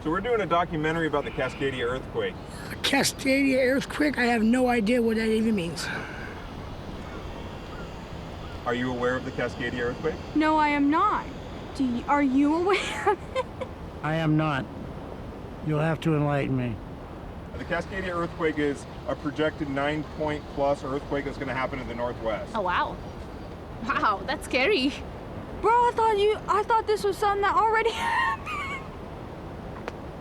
So we're doing a documentary about the Cascadia earthquake. A Cascadia earthquake? I have no idea what that even means. Are you aware of the Cascadia earthquake? No, I am not. Are you aware of it? I am not. You'll have to enlighten me. The Cascadia earthquake is a projected 9-point plus earthquake that's going to happen in the northwest. Oh, wow. Wow, that's scary. Bro, I thought this was something that already happened.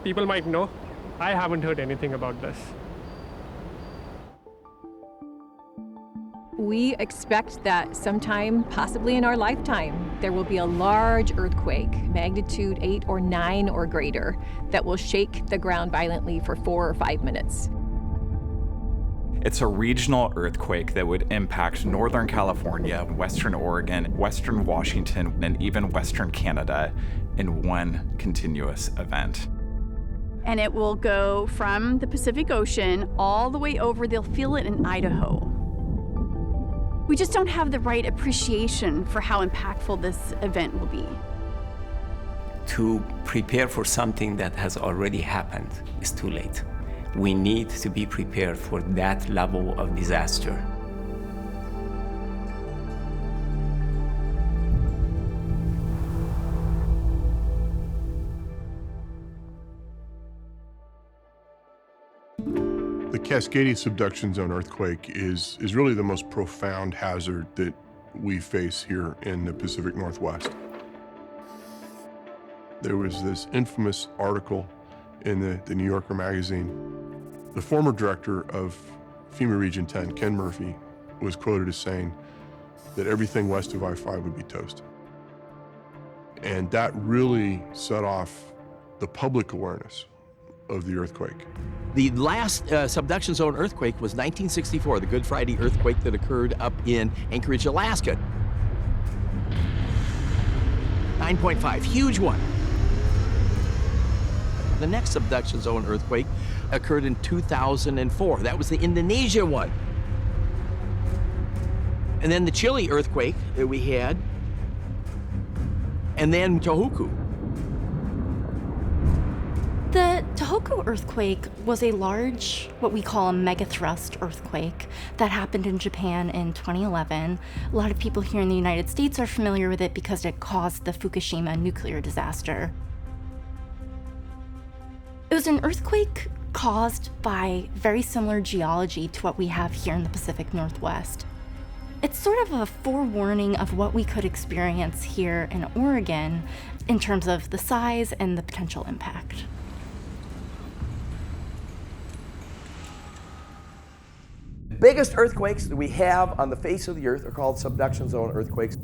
People might know. I haven't heard anything about this. We expect that sometime, possibly in our lifetime, there will be a large earthquake, magnitude 8 or 9 or greater, that will shake the ground violently for 4 or 5 minutes. It's a regional earthquake that would impact Northern California, Western Oregon, Western Washington, and even Western Canada in one continuous event. And it will go from the Pacific Ocean all the way over. They'll feel it in Idaho. We just don't have the right appreciation for how impactful this event will be. To prepare for something that has already happened is too late. We need to be prepared for that level of disaster. The Cascadia subduction zone earthquake is really the most profound hazard that we face here in the Pacific Northwest. There was this infamous article in the New Yorker magazine. The former director of FEMA Region 10, Ken Murphy, was quoted as saying that everything west of I-5 would be toast. And that really set off the public awareness of the earthquake. The last subduction zone earthquake was 1964, the Good Friday earthquake that occurred up in Anchorage, Alaska. 9.5, huge one. The next subduction zone earthquake occurred in 2004. That was the Indonesia one. And then the Chile earthquake that we had, and then Tohoku. The Tohoku earthquake was a large, what we call a megathrust earthquake that happened in Japan in 2011. A lot of people here in the United States are familiar with it because it caused the Fukushima nuclear disaster. It was an earthquake caused by very similar geology to what we have here in the Pacific Northwest. It's sort of a forewarning of what we could experience here in Oregon in terms of the size and the potential impact. The biggest earthquakes that we have on the face of the earth are called subduction zone earthquakes.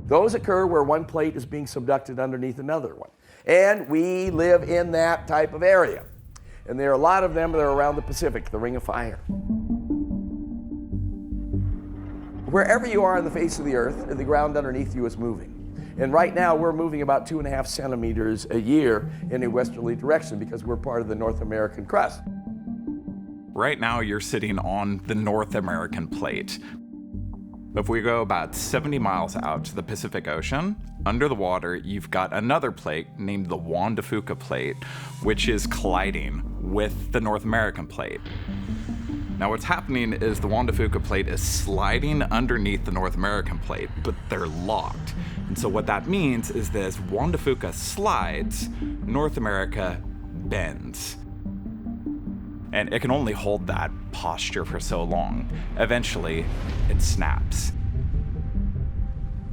Those occur where one plate is being subducted underneath another one. And we live in that type of area. And there are a lot of them that are around the Pacific, the Ring of Fire. Wherever you are on the face of the earth, the ground underneath you is moving. And right now we're moving about 2.5 centimeters a year in a westerly direction because we're part of the North American crust. Right now you're sitting on the North American plate. If we go about 70 miles out to the Pacific Ocean, under the water, you've got another plate named the Juan de Fuca plate, which is colliding with the North American plate. Now what's happening is the Juan de Fuca plate is sliding underneath the North American plate, but they're locked. And so what that means is that as Juan de Fuca slides, North America bends. And it can only hold that posture for so long. Eventually, it snaps.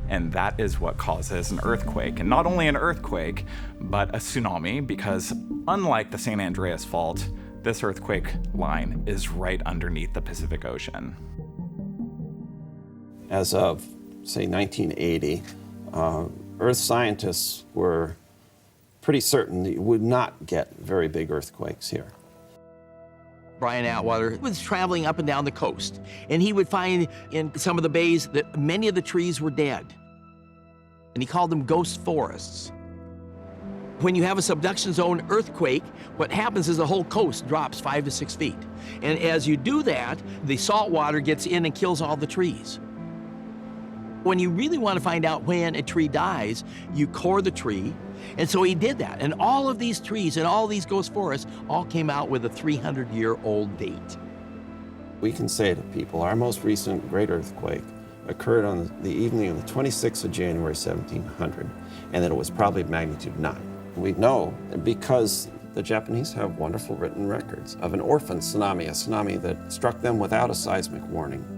And that is what causes an earthquake. And not only an earthquake, but a tsunami, because unlike the San Andreas Fault, this earthquake line is right underneath the Pacific Ocean. As of, say, 1980, Earth scientists were pretty certain that you would not get very big earthquakes here. Brian Atwater was traveling up and down the coast, and he would find in some of the bays that many of the trees were dead. And he called them ghost forests. When you have a subduction zone earthquake, what happens is the whole coast drops 5 to 6 feet. And as you do that, the salt water gets in and kills all the trees. When you really want to find out when a tree dies, you core the tree. And so he did that. And all of these trees and all these ghost forests all came out with a 300-year-old date. We can say to people, our most recent great earthquake occurred on the evening of the 26th of January, 1700, and that it was probably magnitude 9. We know because the Japanese have wonderful written records of an orphan tsunami, a tsunami that struck them without a seismic warning.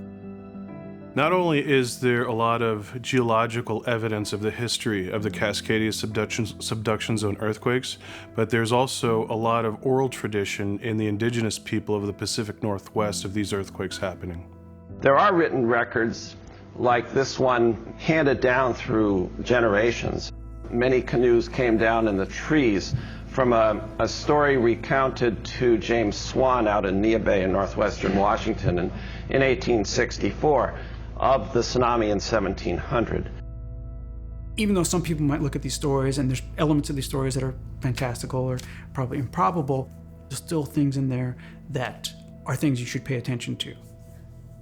Not only is there a lot of geological evidence of the history of the Cascadia subduction zone earthquakes, but there's also a lot of oral tradition in the indigenous people of the Pacific Northwest of these earthquakes happening. There are written records like this one handed down through generations. Many canoes came down in the trees from a story recounted to James Swan out in Nia Bay in northwestern Washington in 1864. Of the tsunami in 1700. Even though some people might look at these stories and there's elements of these stories that are fantastical or probably improbable, there's still things in there that are things you should pay attention to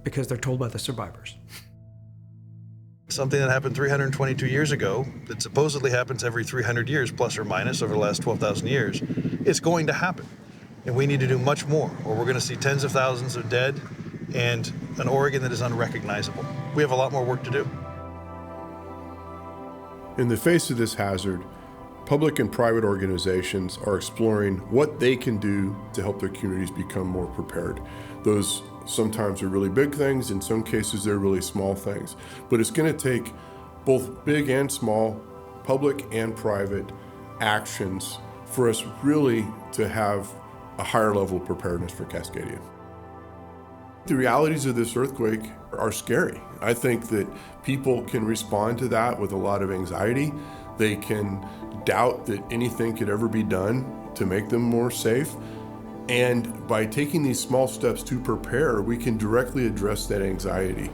because they're told by the survivors. Something that happened 322 years ago that supposedly happens every 300 years plus or minus over the last 12,000 years, it's going to happen. And we need to do much more or we're going to see tens of thousands of dead and an Oregon that is unrecognizable. We have a lot more work to do. In the face of this hazard, public and private organizations are exploring what they can do to help their communities become more prepared. Those sometimes are really big things, in some cases they're really small things. But it's going to take both big and small, public and private actions for us really to have a higher level of preparedness for Cascadia. The realities of this earthquake are scary. I think that people can respond to that with a lot of anxiety. They can doubt that anything could ever be done to make them more safe. And by taking these small steps to prepare, we can directly address that anxiety.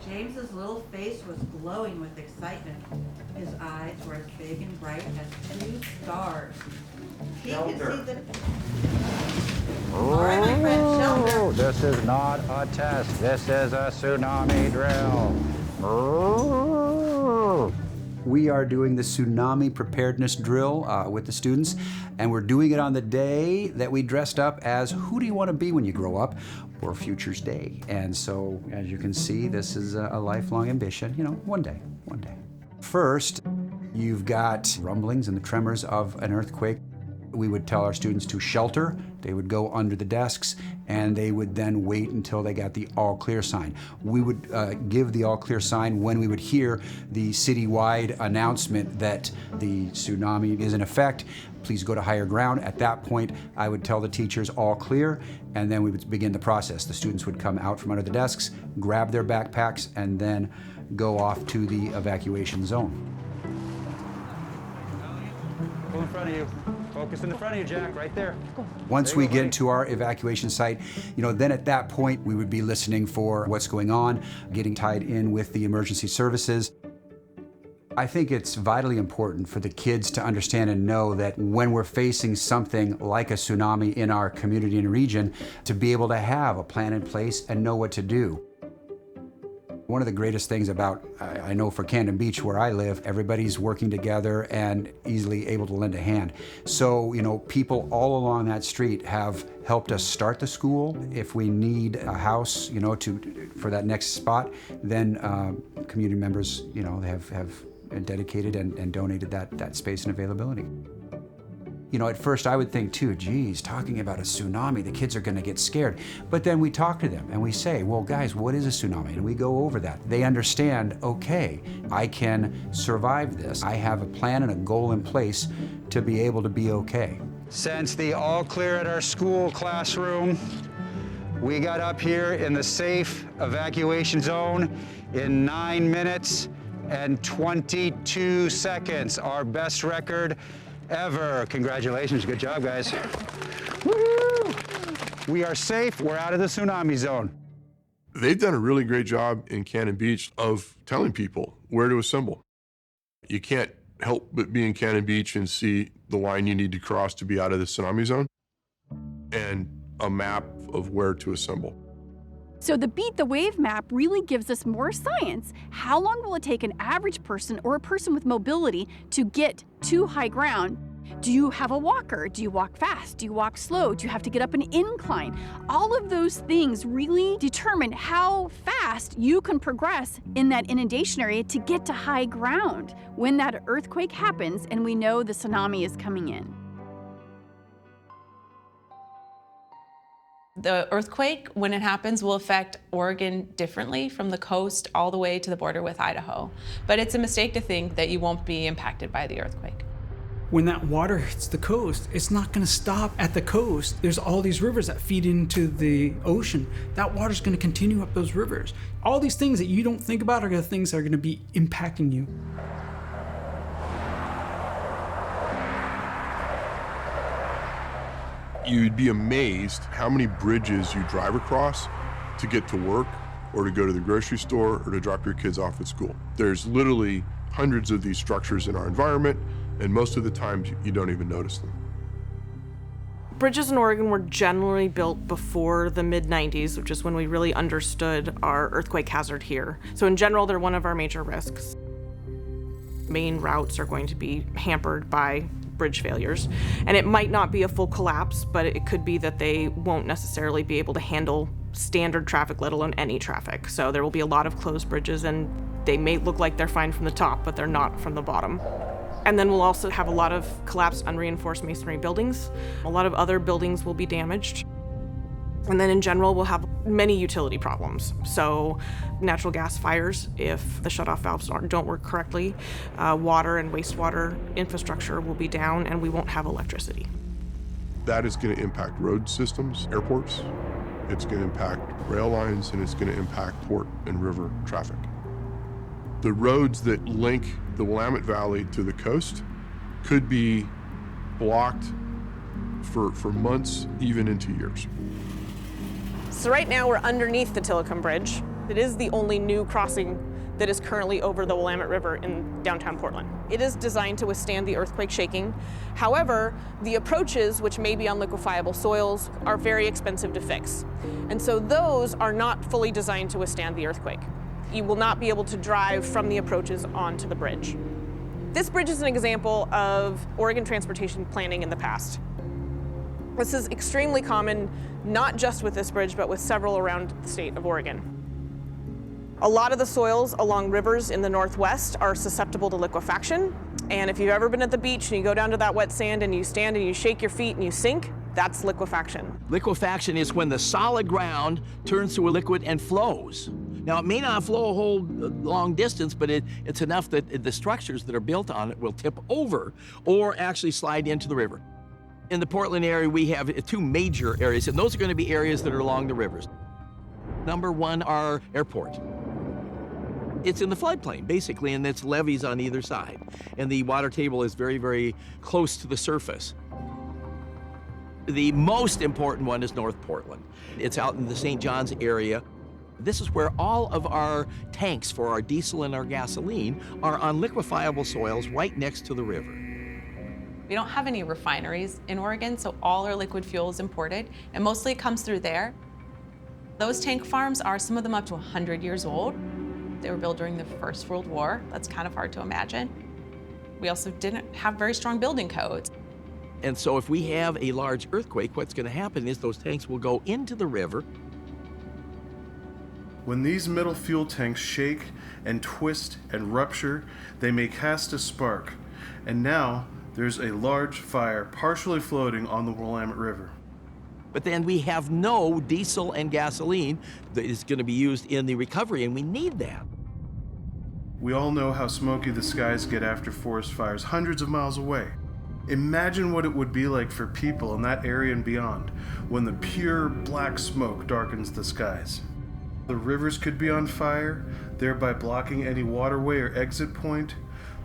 James's little face was glowing with excitement. His eyes were as big and bright as 2 stars. He could see the... All right, my friend, shelter. This is not a test. This is a tsunami drill. We are doing the tsunami preparedness drill with the students, and we're doing it on the day that we dressed up as who do you want to be when you grow up, or Futures Day. And so, as you can see, this is a lifelong ambition, you know, one day. First, you've got rumblings and the tremors of an earthquake. We would tell our students to shelter. They would go under the desks, and they would then wait until they got the all clear sign. We would give the all clear sign when we would hear the citywide announcement that the tsunami is in effect. Please go to higher ground. At that point, I would tell the teachers all clear, and then we would begin the process. The students would come out from under the desks, grab their backpacks, and then go off to the evacuation zone. Go in front of you. Focus in the front of you, Jack, right there. Once we get to our evacuation site, you know, then at that point, we would be listening for what's going on, getting tied in with the emergency services. I think it's vitally important for the kids to understand and know that when we're facing something like a tsunami in our community and region, to be able to have a plan in place and know what to do. One of the greatest things about, I know for Cannon Beach where I live, everybody's working together and easily able to lend a hand. So, you know, people all along that street have helped us start the school. If we need a house, you know, for that next spot, then community members, you know, have dedicated and donated that space and availability. You know, at first I would think too, geez, talking about a tsunami, the kids are gonna get scared. But then we talk to them and we say, well, guys, what is a tsunami? And we go over that. They understand, okay, I can survive this. I have a plan and a goal in place to be able to be okay. Since the all clear at our school classroom, we got up here in the safe evacuation zone in 9 minutes and 22 seconds, our best record ever. Congratulations, good job, guys. Woo-hoo! We are safe, we're out of the tsunami zone. They've done a really great job in Cannon Beach of telling people where to assemble. You can't help but be in Cannon Beach and see the line you need to cross to be out of the tsunami zone. and a map of where to assemble. So the beat the wave map really gives us more science. How long will it take an average person or a person with mobility to get to high ground? Do you have a walker? Do you walk fast? Do you walk slow? Do you have to get up an incline? All of those things really determine how fast you can progress in that inundation area to get to high ground when that earthquake happens and we know the tsunami is coming in. The earthquake, when it happens, will affect Oregon differently from the coast all the way to the border with Idaho. But it's a mistake to think that you won't be impacted by the earthquake. When that water hits the coast, it's not going to stop at the coast. There's all these rivers that feed into the ocean. That water's going to continue up those rivers. All these things that you don't think about are the things that are going to be impacting you. You'd be amazed how many bridges you drive across to get to work or to go to the grocery store or to drop your kids off at school. There's literally hundreds of these structures in our environment, and most of the times you don't even notice them. Bridges in Oregon were generally built before the mid-90s, which is when we really understood our earthquake hazard here. So in general, they're one of our major risks. Main routes are going to be hampered by bridge failures. And it might not be a full collapse, but it could be that they won't necessarily be able to handle standard traffic, let alone any traffic. So there will be a lot of closed bridges, and they may look like they're fine from the top, but they're not from the bottom. And then we'll also have a lot of collapsed unreinforced masonry buildings. A lot of other buildings will be damaged. And then in general, we'll have many utility problems. So natural gas fires, if the shutoff valves don't work correctly, water and wastewater infrastructure will be down, and we won't have electricity. That is going to impact road systems, airports. It's going to impact rail lines, and it's going to impact port and river traffic. The roads that link the Willamette Valley to the coast could be blocked for months, even into years. So right now we're underneath the Tillicum Bridge. It is the only new crossing that is currently over the Willamette River in downtown Portland. It is designed to withstand the earthquake shaking. However, the approaches, which may be on liquefiable soils, are very expensive to fix. And so those are not fully designed to withstand the earthquake. You will not be able to drive from the approaches onto the bridge. This bridge is an example of Oregon transportation planning in the past. This is extremely common, not just with this bridge, but with several around the state of Oregon. A lot of the soils along rivers in the northwest are susceptible to liquefaction. And if you've ever been at the beach and you go down to that wet sand and you stand and you shake your feet and you sink, that's liquefaction. Liquefaction is when the solid ground turns to a liquid and flows. Now, it may not flow a whole long distance, but it's enough that the structures that are built on it will tip over or actually slide into the river. In the Portland area, we have two major areas, and those are going to be areas that are along the rivers. Number one, our airport. It's in the floodplain, basically, and it's levees on either side. And the water table is very, very close to the surface. The most important one is North Portland. It's out in the St. John's area. This is where all of our tanks for our diesel and our gasoline are on liquefiable soils right next to the river. We don't have any refineries in Oregon, so all our liquid fuel is imported, and mostly it comes through there. Those tank farms are some of them up to 100 years old. They were built during the First World War. That's kind of hard to imagine. We also didn't have very strong building codes. And so if we have a large earthquake, what's going to happen is those tanks will go into the river. When these metal fuel tanks shake and twist and rupture, they may cast a spark. And now, there's a large fire partially floating on the Willamette River. But then we have no diesel and gasoline that is going to be used in the recovery, and we need that. We all know how smoky the skies get after forest fires hundreds of miles away. Imagine what it would be like for people in that area and beyond when the pure black smoke darkens the skies. The rivers could be on fire, thereby blocking any waterway or exit point.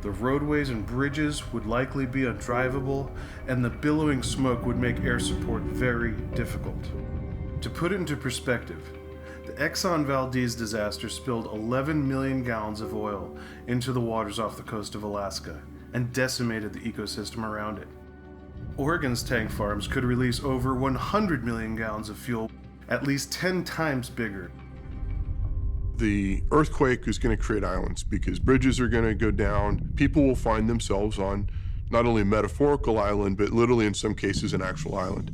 The roadways and bridges would likely be undrivable, and the billowing smoke would make air support very difficult. To put it into perspective, the Exxon Valdez disaster spilled 11 million gallons of oil into the waters off the coast of Alaska and decimated the ecosystem around it. Oregon's tank farms could release over 100 million gallons of fuel, at least 10 times bigger. The earthquake is going to create islands because bridges are going to go down. People will find themselves on not only a metaphorical island, but literally in some cases an actual island.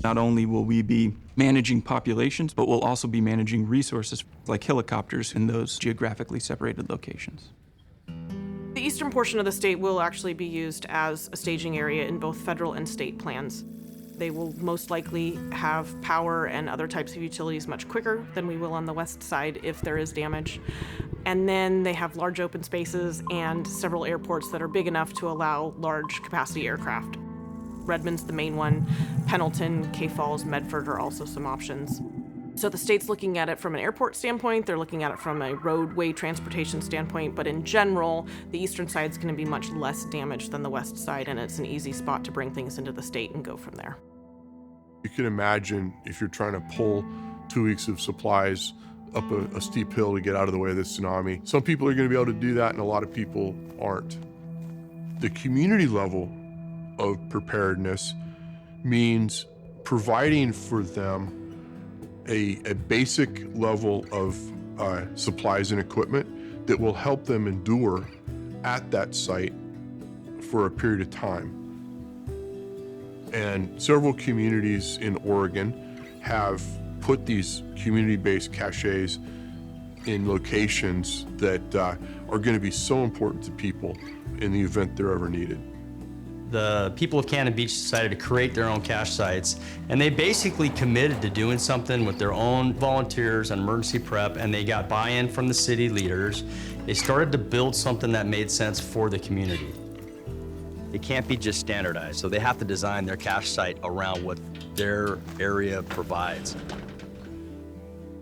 Not only will we be managing populations, but we'll also be managing resources like helicopters in those geographically separated locations. The eastern portion of the state will actually be used as a staging area in both federal and state plans. They will most likely have power and other types of utilities much quicker than we will on the west side if there is damage. And then they have large open spaces and several airports that are big enough to allow large capacity aircraft. Redmond's the main one. Pendleton, K Falls, Medford are also some options. So the state's looking at it from an airport standpoint, they're looking at it from a roadway transportation standpoint, but in general, the eastern side's gonna be much less damaged than the west side, and it's an easy spot to bring things into the state and go from there. You can imagine if you're trying to pull 2 weeks of supplies up a steep hill to get out of the way of this tsunami. Some people are going to be able to do that and a lot of people aren't. The community level of preparedness means providing for them a basic level of supplies and equipment that will help them endure at that site for a period of time. And several communities in Oregon have put these community-based caches in locations that are going to be so important to people in the event they're ever needed. The people of Cannon Beach decided to create their own cache sites, and they basically committed to doing something with their own volunteers and emergency prep, and they got buy-in from the city leaders. They started to build something that made sense for the community. It can't be just standardized, so they have to design their cache site around what their area provides.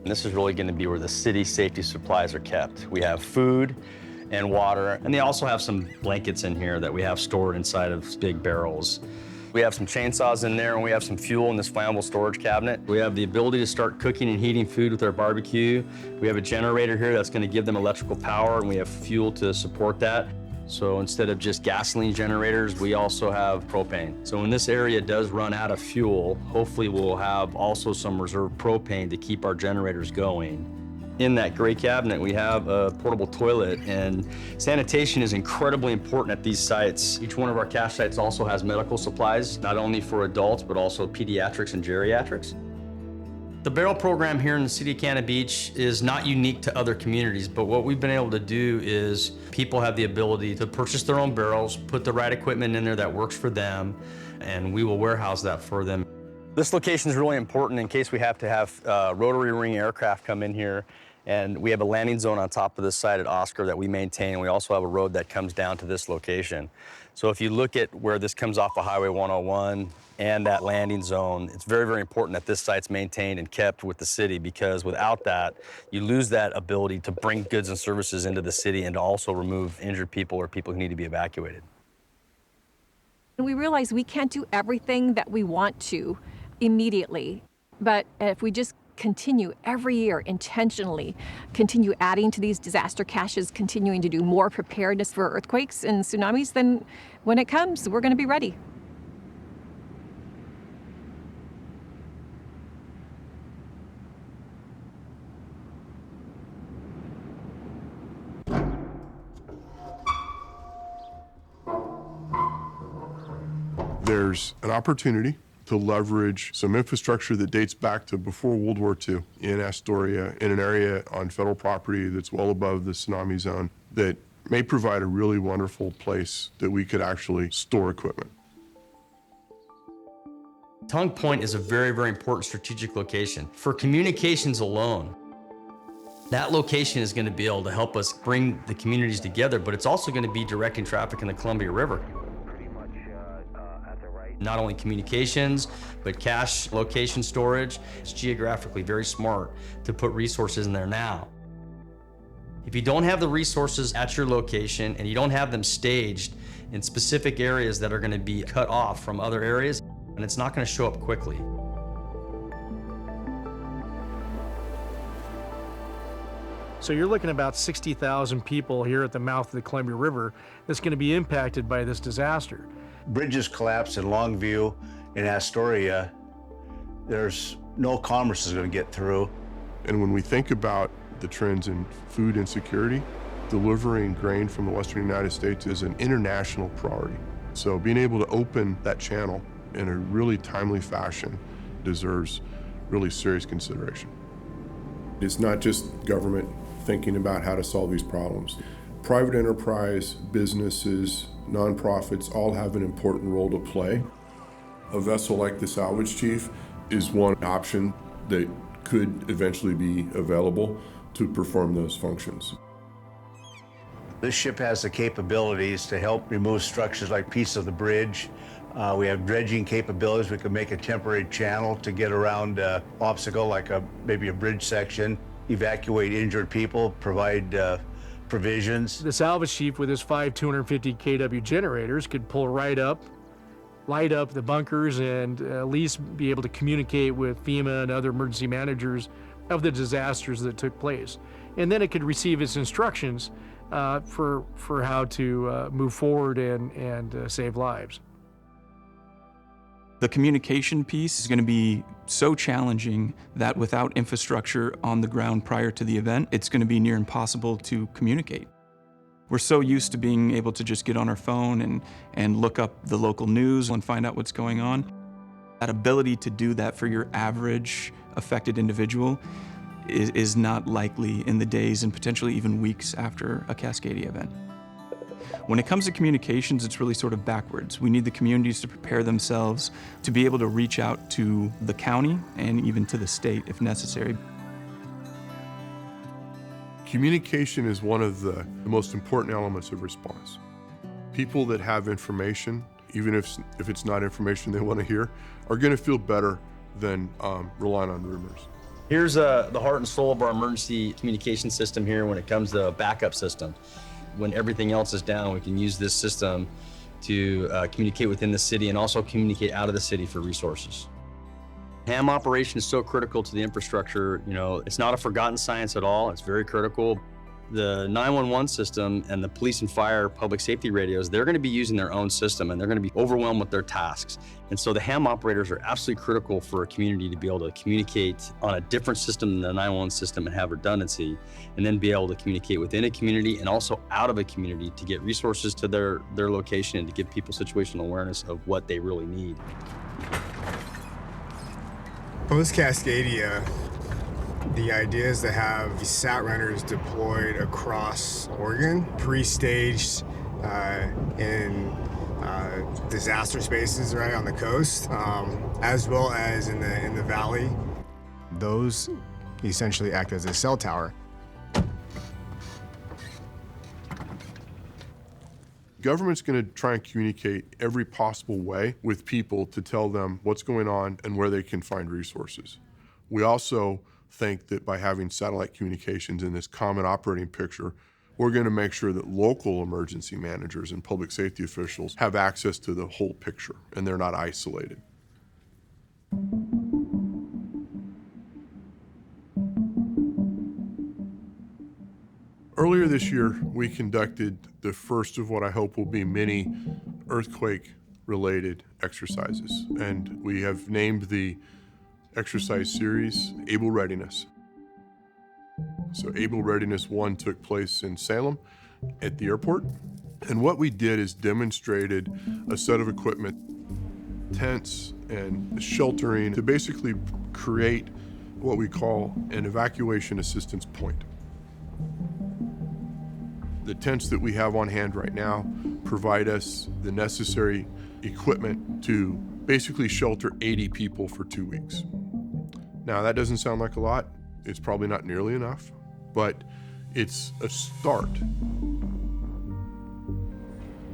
And this is really going to be where the city safety supplies are kept. We have food and water, and they also have some blankets in here that we have stored inside of big barrels. We have some chainsaws in there, and we have some fuel in this flammable storage cabinet. We have the ability to start cooking and heating food with our barbecue. We have a generator here that's going to give them electrical power, and we have fuel to support that. So instead of just gasoline generators, we also have propane. So when this area does run out of fuel, hopefully we'll have also some reserve propane to keep our generators going. In that gray cabinet, we have a portable toilet, and sanitation is incredibly important at these sites. Each one of our cache sites also has medical supplies, not only for adults, but also pediatrics and geriatrics. The barrel program here in the city of Cannon Beach is not unique to other communities, but what we've been able to do is people have the ability to purchase their own barrels, put the right equipment in there that works for them, and we will warehouse that for them. This location is really important in case we have to have rotary wing aircraft come in here. And we have a landing zone on top of this site at Oscar that we maintain, and we also have a road that comes down to this location. So if you look at where this comes off of Highway 101 and that landing zone, it's very, very important that this site's maintained and kept with the city, because without that, you lose that ability to bring goods and services into the city and to also remove injured people or people who need to be evacuated. We realize we can't do everything that we want to immediately, but if we just continue every year intentionally, continue adding to these disaster caches, continuing to do more preparedness for earthquakes and tsunamis, then when it comes, we're going to be ready. There's an opportunity to leverage some infrastructure that dates back to before World War II in Astoria, in an area on federal property that's well above the tsunami zone, that may provide a really wonderful place that we could actually store equipment. Tongue Point is a very, very important strategic location. For communications alone, that location is going to be able to help us bring the communities together, but it's also going to be directing traffic in the Columbia River. Not only communications, but cache location storage. It's geographically very smart to put resources in there now. If you don't have the resources at your location and you don't have them staged in specific areas that are going to be cut off from other areas, and it's not going to show up quickly. So you're looking at about 60,000 people here at the mouth of the Columbia River that's going to be impacted by this disaster. Bridges collapse in Longview and Astoria. There's no commerce is going to get through. And when we think about the trends in food insecurity, delivering grain from the Western United States is an international priority. So being able to open that channel in a really timely fashion deserves really serious consideration. It's not just government thinking about how to solve these problems. Private enterprise, businesses, nonprofits all have an important role to play. A vessel like the Salvage Chief is one option that could eventually be available to perform those functions. This ship has the capabilities to help remove structures like pieces of the bridge. We have dredging capabilities. We can make a temporary channel to get around an obstacle like maybe a bridge section, evacuate injured people, provide provisions. The Salvage Chief with his 5 250 kW generators could pull right up, light up the bunkers, and at least be able to communicate with FEMA and other emergency managers of the disasters that took place. And then it could receive its instructions for how to move forward and save lives. The communication piece is going to be so challenging that without infrastructure on the ground prior to the event, it's going to be near impossible to communicate. We're so used to being able to just get on our phone and look up the local news and find out what's going on. That ability to do that for your average affected individual is not likely in the days and potentially even weeks after a Cascadia event. When it comes to communications, it's really sort of backwards. We need the communities to prepare themselves to be able to reach out to the county and even to the state if necessary. Communication is one of the most important elements of response. People that have information, even if it's not information they want to hear, are going to feel better than relying on rumors. Here's the heart and soul of our emergency communication system here when it comes to backup system. When everything else is down, we can use this system to communicate within the city and also communicate out of the city for resources. Ham operation is so critical to the infrastructure. You know, it's not a forgotten science at all. It's very critical. The 911 system and the police and fire public safety radios, they're going to be using their own system and they're going to be overwhelmed with their tasks. And so the ham operators are absolutely critical for a community to be able to communicate on a different system than the 911 system and have redundancy, and then be able to communicate within a community and also out of a community to get resources to their location and to give people situational awareness of what they really need. Post-Cascadia, the idea is to have SAT runners deployed across Oregon, pre-staged in disaster spaces right on the coast, as well as in the valley. Those essentially act as a cell tower. Government's going to try and communicate every possible way with people to tell them what's going on and where they can find resources. We also think that by having satellite communications in this common operating picture, we're going to make sure that local emergency managers and public safety officials have access to the whole picture and they're not isolated. Earlier this year, we conducted the first of what I hope will be many earthquake-related exercises, and we have named the exercise series Able Readiness. So Able Readiness 1 took place in Salem at the airport, and what we did is demonstrated a set of equipment, tents and sheltering, to basically create what we call an evacuation assistance point. The tents that we have on hand right now provide us the necessary equipment to basically shelter 80 people for 2 weeks. Now, that doesn't sound like a lot. It's probably not nearly enough, but it's a start.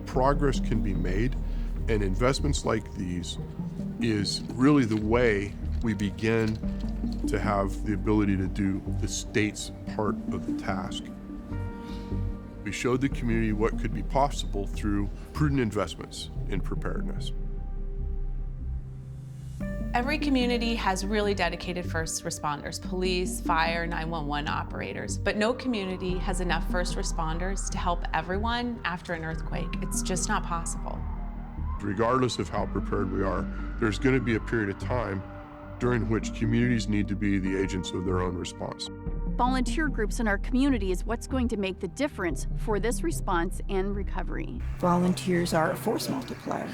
Progress can be made, and investments like these is really the way we begin to have the ability to do the state's part of the task. We showed the community what could be possible through prudent investments in preparedness. Every community has really dedicated first responders, police, fire, 911 operators, but no community has enough first responders to help everyone after an earthquake. It's just not possible. regardless of how prepared we are, there's going to be a period of time during which communities need to be the agents of their own response. Volunteer groups in our community is what's going to make the difference for this response and recovery. Volunteers are a force multiplier,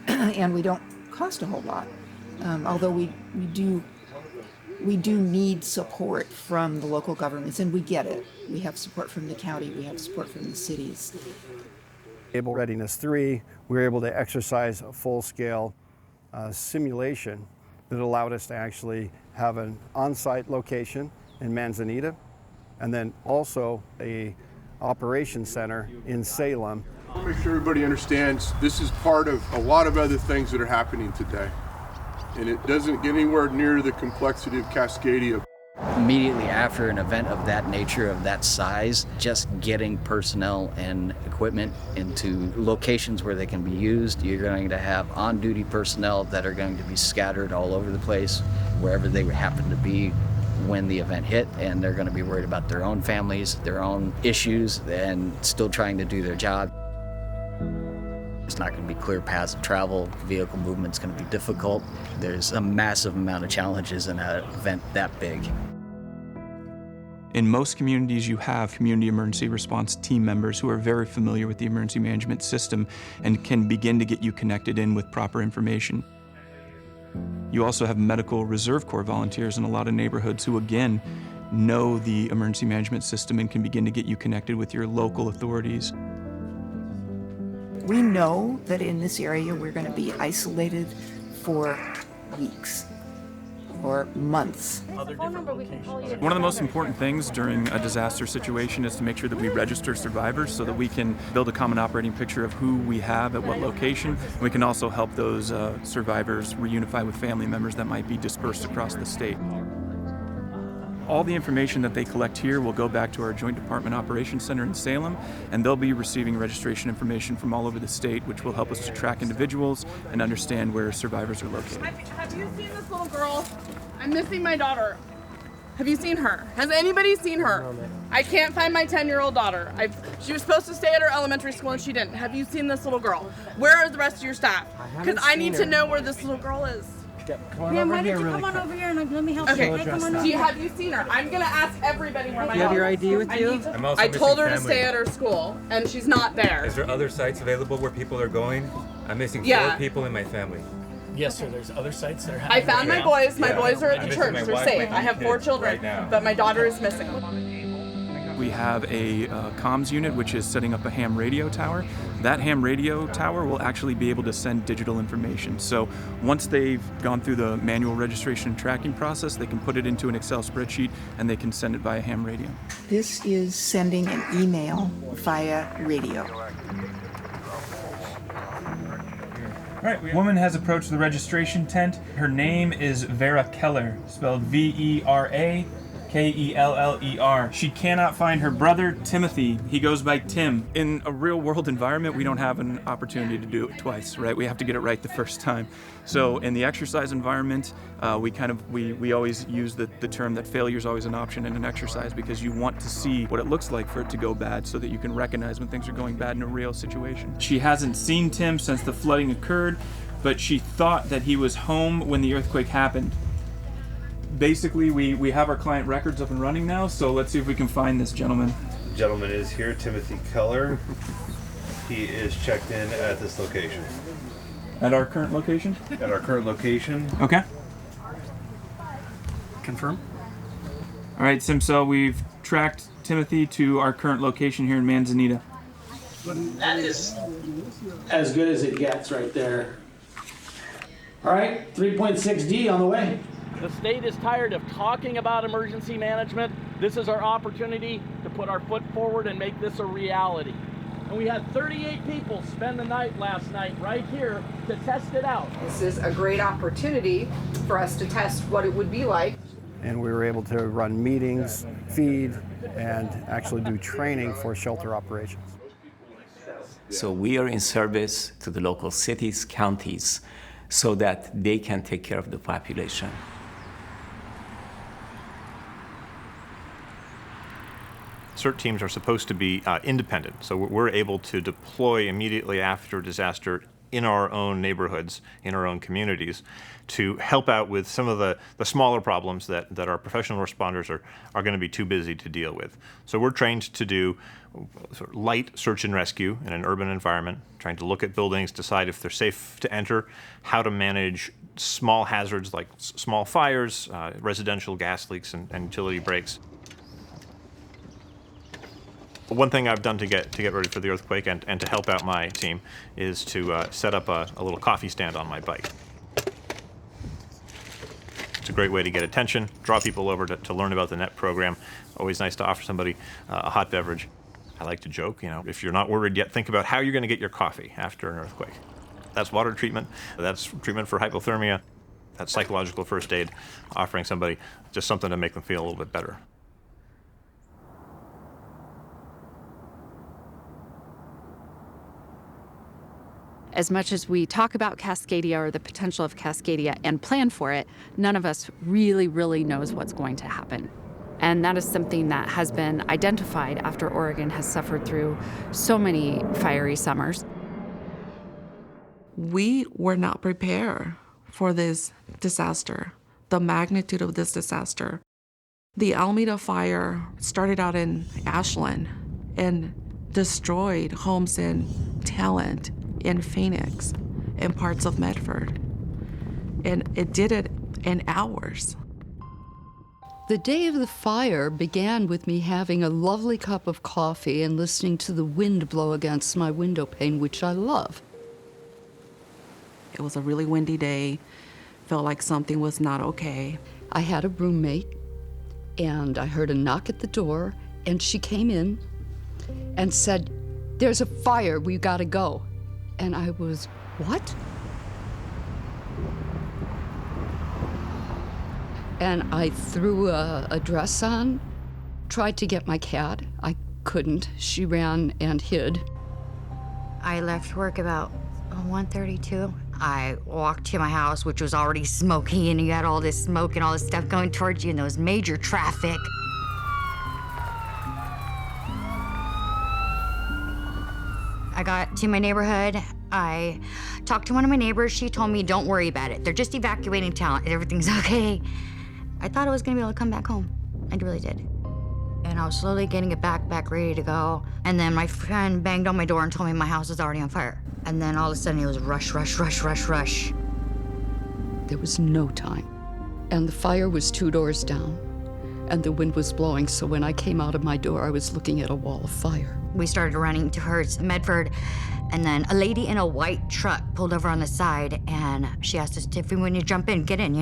and we don't cost a whole lot, although we do need support from the local governments, and we get it. We have support from the county, we have support from the cities. Able Readiness 3, we were able to exercise a full-scale simulation that allowed us to actually have an on-site location in Manzanita, and then also a operations center in Salem. I want to make sure everybody understands this is part of a lot of other things that are happening today. And it doesn't get anywhere near the complexity of Cascadia. Immediately after an event of that nature, of that size, just getting personnel and equipment into locations where they can be used. You're going to have on-duty personnel that are going to be scattered all over the place, wherever they happen to be when the event hit, and they're going to be worried about their own families, their own issues, and still trying to do their job. It's not going to be clear paths of travel. Vehicle movement's going to be difficult. There's a massive amount of challenges in an event that big. In most communities, you have community emergency response team members who are very familiar with the emergency management system and can begin to get you connected in with proper information. You also have medical reserve corps volunteers in a lot of neighborhoods who, again, know the emergency management system and can begin to get you connected with your local authorities. We know that in this area we're going to be isolated for weeks or months. One of the most important things during a disaster situation is to make sure that we register survivors so that we can build a common operating picture of who we have at what location. And we can also help those survivors reunify with family members that might be dispersed across the state. All the information that they collect here will go back to our Joint Department Operations Center in Salem, and they'll be receiving registration information from all over the state, which will help us to track individuals and understand where survivors are located. Have you seen this little girl? I'm missing my daughter. Have you seen her? Has anybody seen her? I can't find my 10-year-old daughter. She was supposed to stay at her elementary school and she didn't. Have you seen this little girl? Where are the rest of your staff? Because I need to know where this little girl is. Ma'am, why don't you come on over here and let me help you? Okay, have you seen her? I'm gonna ask everybody where my Do you have your ID with you? I told her to stay at her school, and she's not there. Is there other sites available where people are going? I'm missing 4 people in my family. Yes, sir. There's other sites that are I found my boys. My boys are at the I'm church. missing They're my safe. wife I have 4 children, but my daughter is missing. We have a comms unit which is setting up a ham radio tower. That ham radio tower will actually be able to send digital information. So once they've gone through the manual registration and tracking process, they can put it into an Excel spreadsheet and they can send it via ham radio. This is sending an email via radio. All right, woman has approached the registration tent. Her name is Vera Keller, spelled V-E-R-A. Keller. She cannot find her brother, Timothy. He goes by Tim. In a real world environment, we don't have an opportunity to do it twice, right? We have to get it right the first time. So in the exercise environment, we always use the term that failure is always an option in an exercise, because you want to see what it looks like for it to go bad so that you can recognize when things are going bad in a real situation. She hasn't seen Tim since the flooding occurred, but she thought that he was home when the earthquake happened. Basically, we have our client records up and running now, so let's see if we can find this gentleman. The gentleman is here, Timothy Keller. He is checked in at this location. At our current location? At our current location. Okay. Confirm. All right, Simcell, we've tracked Timothy to our current location here in Manzanita. That is as good as it gets right there. All right, 3.6D on the way. The state is tired of talking about emergency management. This is our opportunity to put our foot forward and make this a reality. And we had 38 people spend the night last night right here to test it out. This is a great opportunity for us to test what it would be like. And we were able to run meetings, feed, and actually do training for shelter operations. So we are in service to the local cities, counties, so that they can take care of the population. CERT teams are supposed to be independent, so we're able to deploy immediately after disaster in our own neighborhoods, in our own communities, to help out with some of the smaller problems that our professional responders are going to be too busy to deal with. So we're trained to do sort of light search and rescue in an urban environment, trying to look at buildings, decide if they're safe to enter, how to manage small hazards like small fires, residential gas leaks, and utility breaks. One thing I've done to get ready for the earthquake and to help out my team is to set up a little coffee stand on my bike. It's a great way to get attention, draw people over to learn about the NET program. Always nice to offer somebody a hot beverage. I like to joke, if you're not worried yet, think about how you're going to get your coffee after an earthquake. That's water treatment, that's treatment for hypothermia, that's psychological first aid, offering somebody just something to make them feel a little bit better. As much as we talk about Cascadia or the potential of Cascadia and plan for it, none of us really knows what's going to happen. And that is something that has been identified after Oregon has suffered through so many fiery summers. We were not prepared for this disaster, the magnitude of this disaster. The Alameda fire started out in Ashland and destroyed homes in Talent, in Phoenix, in parts of Medford. And it did it in hours. The day of the fire began with me having a lovely cup of coffee and listening to the wind blow against my window pane, which I love. It was a really windy day. Felt like something was not okay. I had a roommate, and I heard a knock at the door, and she came in and said, "There's a fire, we gotta go." And I was, what? And I threw a dress on, tried to get my cat. I couldn't. She ran and hid. I left work about 1:32. I walked to my house, which was already smoky, and you had all this smoke and all this stuff going towards you, and there was major traffic. I got to my neighborhood. I talked to one of my neighbors. She told me, don't worry about it. They're just evacuating Talent. Everything's okay. I thought I was gonna be able to come back home. I really did. And I was slowly getting it back ready to go. And then my friend banged on my door and told me my house was already on fire. And then all of a sudden it was rush. There was no time. And the fire was 2 doors down. And the wind was blowing, so when I came out of my door, I was looking at a wall of fire. We started running towards Medford, and then a lady in a white truck pulled over on the side, and she asked us if we wanted to jump in, get in,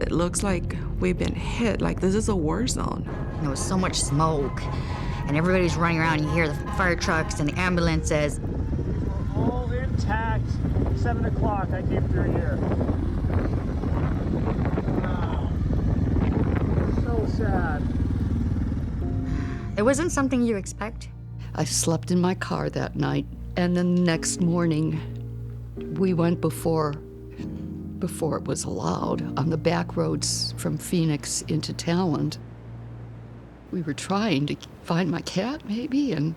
It looks like we've been hit, like this is a war zone. And there was so much smoke, and everybody's running around. You hear the fire trucks and the ambulances. We're all intact. 7 o'clock, I came through here. Wow. So sad. It wasn't something you expect. I slept in my car that night, and then the next morning, we went before it was allowed, on the back roads from Phoenix into Talent. We were trying to find my cat, maybe, and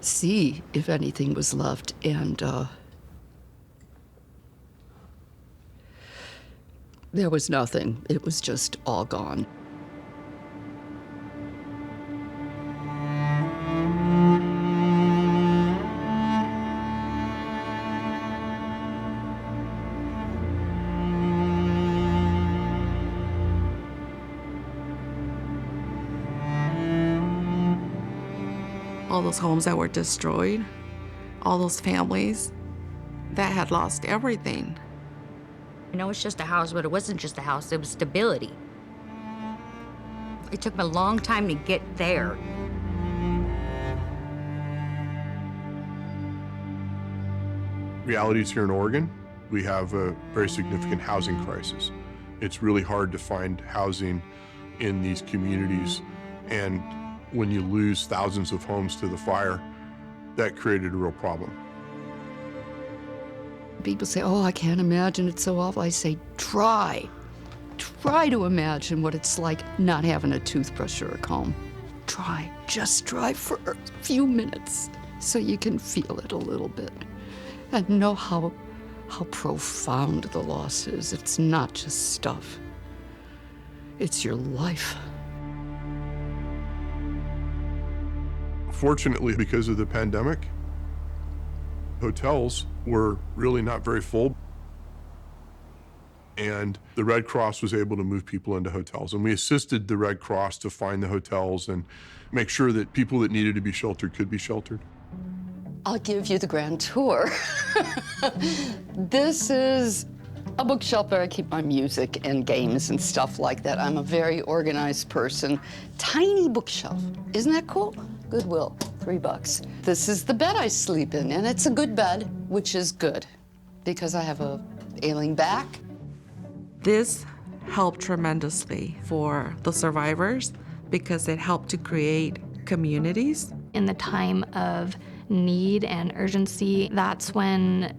see if anything was left, and there was nothing. It was just all gone. All those homes that were destroyed, all those families that had lost everything. I know it's just a house, but it wasn't just a house, it was stability. It took me a long time to get there. Realities here in Oregon, we have a very significant housing crisis. It's really hard to find housing in these communities, and when you lose thousands of homes to the fire, that created a real problem. People say, oh, I can't imagine, it's so awful. I say, try to imagine what it's like not having a toothbrush or a comb. Just try for a few minutes so you can feel it a little bit. and know how profound the loss is. It's not just stuff. It's your life. Fortunately, because of the pandemic, hotels were really not very full. And the Red Cross was able to move people into hotels. And we assisted the Red Cross to find the hotels and make sure that people that needed to be sheltered could be sheltered. I'll give you the grand tour. This is a bookshelf where I keep my music and games and stuff like that. I'm a very organized person. Tiny bookshelf. Isn't that cool? Goodwill, $3. This is the bed I sleep in, and it's a good bed, which is good because I have a ailing back. This helped tremendously for the survivors because it helped to create communities. In the time of need and urgency, that's when,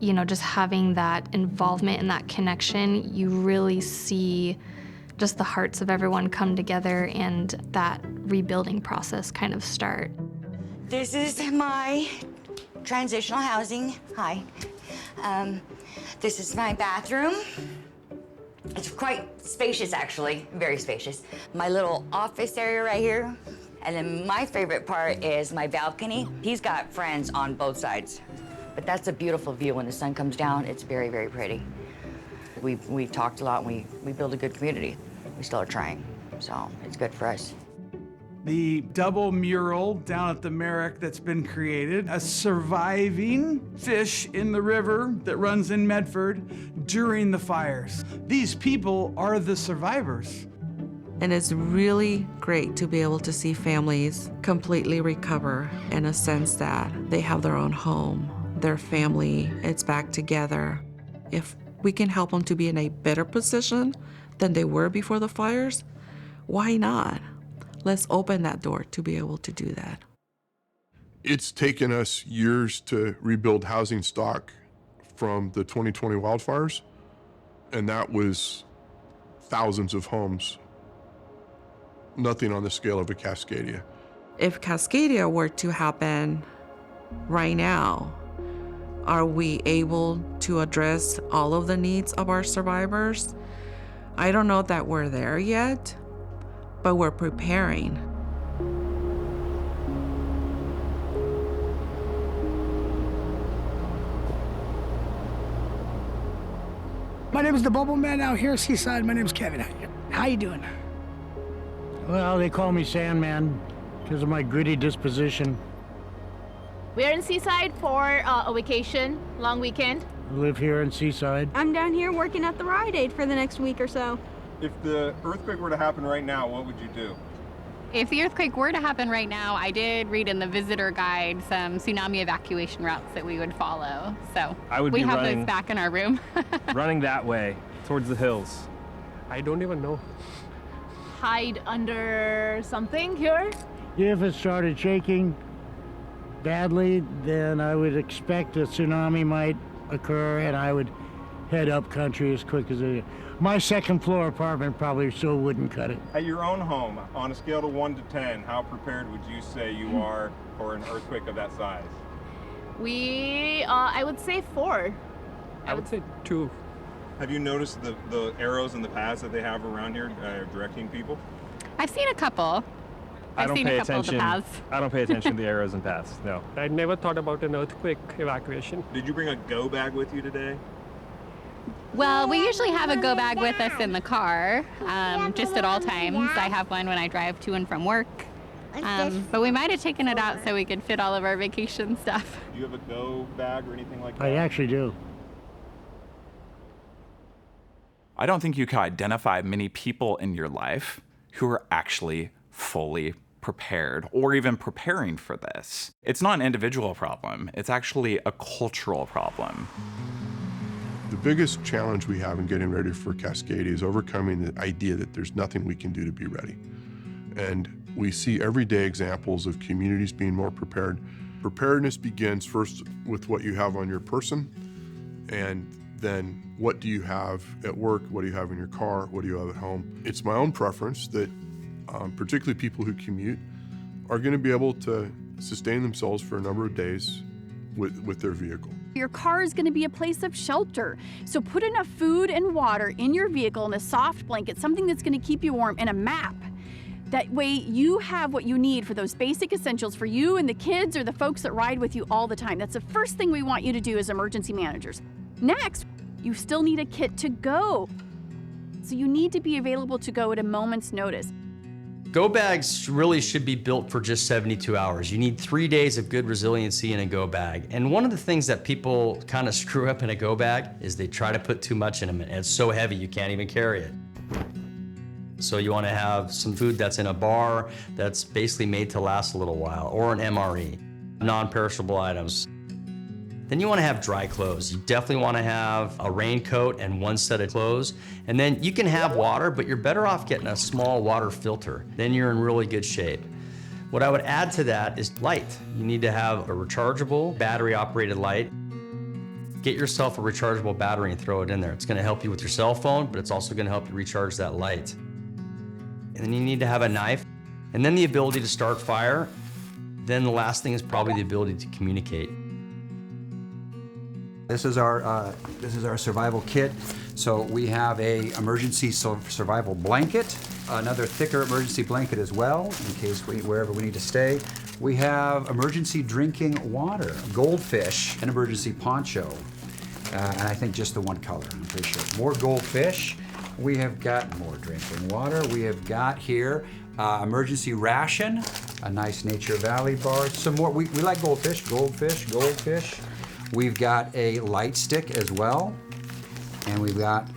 you know, just having that involvement and that connection, you really see just the hearts of everyone come together and that rebuilding process kind of start. This is my transitional housing. Hi. This is my bathroom. It's quite spacious, actually, very spacious. My little office area right here. And then my favorite part is my balcony. He's got friends on both sides. But that's a beautiful view when the sun comes down. It's very, very pretty. We've talked a lot, and we build a good community. We still are trying, so it's good for us. The double mural down at the Merrick that's been created, a surviving fish in the river that runs in Medford during the fires. These people are the survivors. And it's really great to be able to see families completely recover in a sense that they have their own home, their family, it's back together. If we can help them to be in a better position than they were before the fires, why not? Let's open that door to be able to do that. It's taken us years to rebuild housing stock from the 2020 wildfires, and that was thousands of homes. Nothing on the scale of a Cascadia. If Cascadia were to happen right now, are we able to address all of the needs of our survivors? I don't know that we're there yet, but we're preparing. My name is the Bubble Man out here, Seaside. My name is Kevin. How you doing? Well, they call me Sandman because of my gritty disposition. We're in Seaside for a vacation, long weekend. I live here in Seaside. I'm down here working at the Rite Aid for the next week or so. If the earthquake were to happen right now, what would you do? If the earthquake were to happen right now, I did read in the visitor guide some tsunami evacuation routes that we would follow. So we have those back in our room. Running that way, towards the hills. I don't even know. Hide under something here? If it started shaking badly, then I would expect a tsunami might occur and I would head up country as quick as I. My second floor apartment probably still wouldn't cut it. At your own home, on a scale of 1 to 10, how prepared would you say you are for an earthquake of that size? I would say 4. I would say 2. Have you noticed the arrows and the paths that they have around here directing people? I've seen a couple. I don't pay attention. I don't pay attention to the arrows and paths, no. I never thought about an earthquake evacuation. Did you bring a go bag with you today? Well, we usually have a go bag with us in the car, just at all times. I have one when I drive to and from work. But we might have taken it out so we could fit all of our vacation stuff. Do you have a go bag or anything like that? I actually do. I don't think you can identify many people in your life who are actually fully prepared or even preparing for this. It's not an individual problem. It's actually a cultural problem. The biggest challenge we have in getting ready for Cascadia is overcoming the idea that there's nothing we can do to be ready. And we see everyday examples of communities being more prepared. Preparedness begins first with what you have on your person, and then what do you have at work, what do you have in your car, what do you have at home. It's my own preference that particularly people who commute are going to be able to sustain themselves for a number of days with their vehicle. Your car is going to be a place of shelter. So put enough food and water in your vehicle and a soft blanket, something that's going to keep you warm, and a map. That way you have what you need for those basic essentials for you and the kids or the folks that ride with you all the time. That's the first thing we want you to do as emergency managers. Next, you still need a kit to go. So you need to be available to go at a moment's notice. Go bags really should be built for just 72 hours. You need 3 days of good resiliency in a go bag. And one of the things that people kind of screw up in a go bag is they try to put too much in them, and it's so heavy you can't even carry it. So you want to have some food that's in a bar that's basically made to last a little while, or an MRE, non-perishable items. Then you want to have dry clothes. You definitely want to have a raincoat and one set of clothes. And then you can have water, but you're better off getting a small water filter. Then you're in really good shape. What I would add to that is light. You need to have a rechargeable, battery-operated light. Get yourself a rechargeable battery and throw it in there. It's going to help you with your cell phone, but it's also going to help you recharge that light. And then you need to have a knife, and then the ability to start fire. Then the last thing is probably the ability to communicate. This is our survival kit. So we have a emergency survival blanket, another thicker emergency blanket as well, in case wherever we need to stay. We have emergency drinking water, goldfish, an emergency poncho, and I think just the one color, I'm pretty sure. More goldfish. We have got more drinking water. We have got here emergency ration, a nice Nature Valley bar. Some more, we like goldfish. We've got a light stick as well, and we've got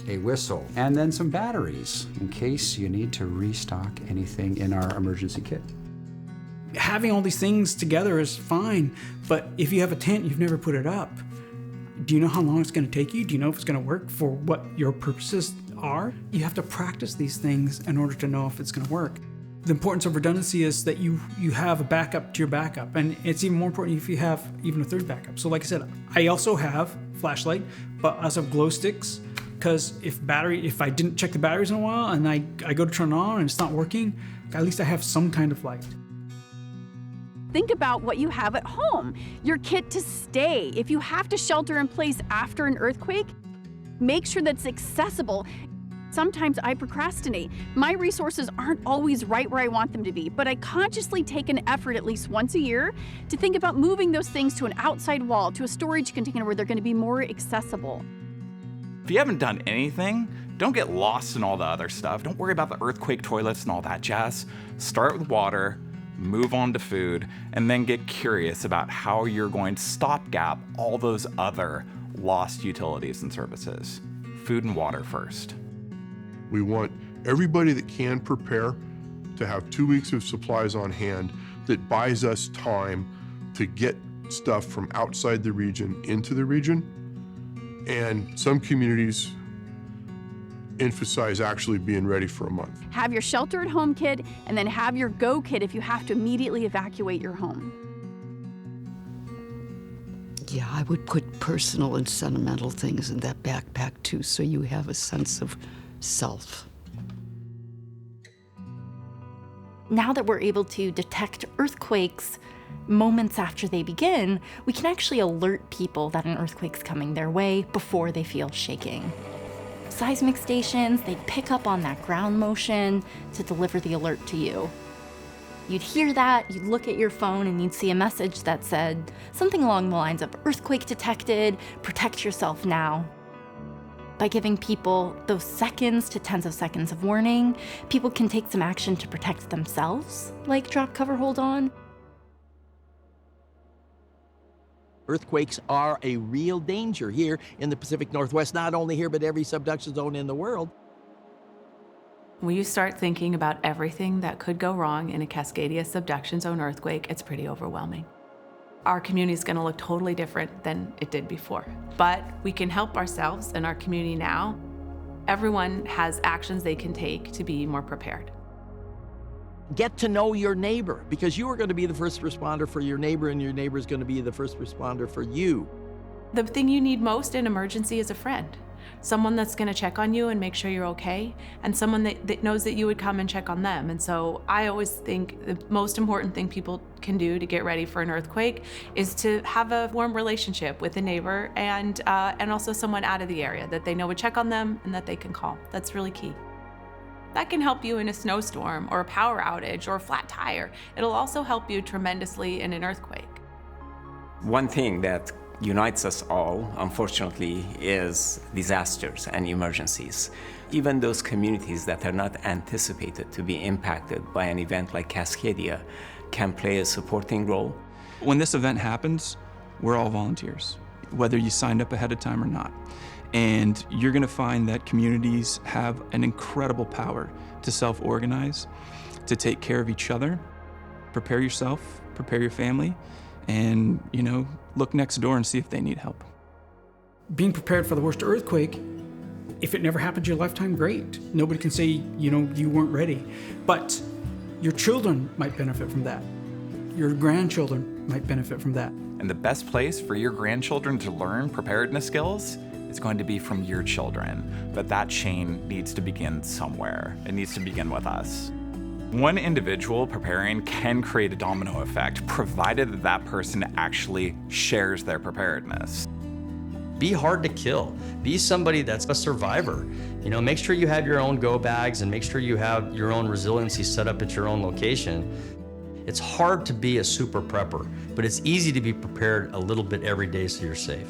a whistle, and then some batteries in case you need to restock anything in our emergency kit. Having all these things together is fine, but if you have a tent, you've never put it up. Do you know how long it's going to take you? Do you know if it's going to work for what your purposes are? You have to practice these things in order to know if it's going to work. The importance of redundancy is that you have a backup to your backup, and it's even more important if you have even a third backup. So like I said, I also have flashlight, but I also have glow sticks, because if I didn't check the batteries in a while and I go to turn it on and it's not working, at least I have some kind of light. Think about what you have at home, your kit to stay. If you have to shelter in place after an earthquake, make sure that it's accessible. Sometimes I procrastinate. My resources aren't always right where I want them to be, but I consciously take an effort at least once a year to think about moving those things to an outside wall, to a storage container where they're going to be more accessible. If you haven't done anything, don't get lost in all the other stuff. Don't worry about the earthquake toilets and all that jazz. Start with water, move on to food, and then get curious about how you're going to stopgap all those other lost utilities and services. Food and water first. We want everybody that can prepare to have 2 weeks of supplies on hand that buys us time to get stuff from outside the region into the region. And some communities emphasize actually being ready for a month. Have your shelter at home kit, and then have your go kit if you have to immediately evacuate your home. Yeah, I would put personal and sentimental things in that backpack too, so you have a sense of self. Now that we're able to detect earthquakes moments after they begin, we can actually alert people that an earthquake's coming their way before they feel shaking. Seismic stations, they'd pick up on that ground motion to deliver the alert to you. You'd hear that, you'd look at your phone, and you'd see a message that said something along the lines of "earthquake detected, protect yourself now." By giving people those seconds to tens of seconds of warning, people can take some action to protect themselves, like drop, cover, hold on. Earthquakes are a real danger here in the Pacific Northwest, not only here, but every subduction zone in the world. When you start thinking about everything that could go wrong in a Cascadia subduction zone earthquake, it's pretty overwhelming. Our community is going to look totally different than it did before. But we can help ourselves and our community now. Everyone has actions they can take to be more prepared. Get to know your neighbor, because you are going to be the first responder for your neighbor, and your neighbor is going to be the first responder for you. The thing you need most in emergency is a friend. someone that's going to check on you and make sure you're okay, and someone that knows that you would come and check on them. And so I always think the most important thing people can do to get ready for an earthquake is to have a warm relationship with a neighbor and also someone out of the area that they know would check on them and that they can call. That's really key. That can help you in a snowstorm or a power outage or a flat tire. It'll also help you tremendously in an earthquake. One thing that unites us all, unfortunately, is disasters and emergencies. Even those communities that are not anticipated to be impacted by an event like Cascadia can play a supporting role. When this event happens, we're all volunteers, whether you signed up ahead of time or not. And you're gonna find that communities have an incredible power to self-organize, to take care of each other. Prepare yourself, prepare your family, and, look next door and see if they need help. Being prepared for the worst earthquake, if it never happened in your lifetime, great. Nobody can say, you weren't ready. But your children might benefit from that. Your grandchildren might benefit from that. And the best place for your grandchildren to learn preparedness skills is going to be from your children. But that chain needs to begin somewhere. It needs to begin with us. One individual preparing can create a domino effect, provided that that person actually shares their preparedness. Be hard to kill. Be somebody that's a survivor. Make sure you have your own go bags and make sure you have your own resiliency set up at your own location. It's hard to be a super prepper, but it's easy to be prepared a little bit every day so you're safe.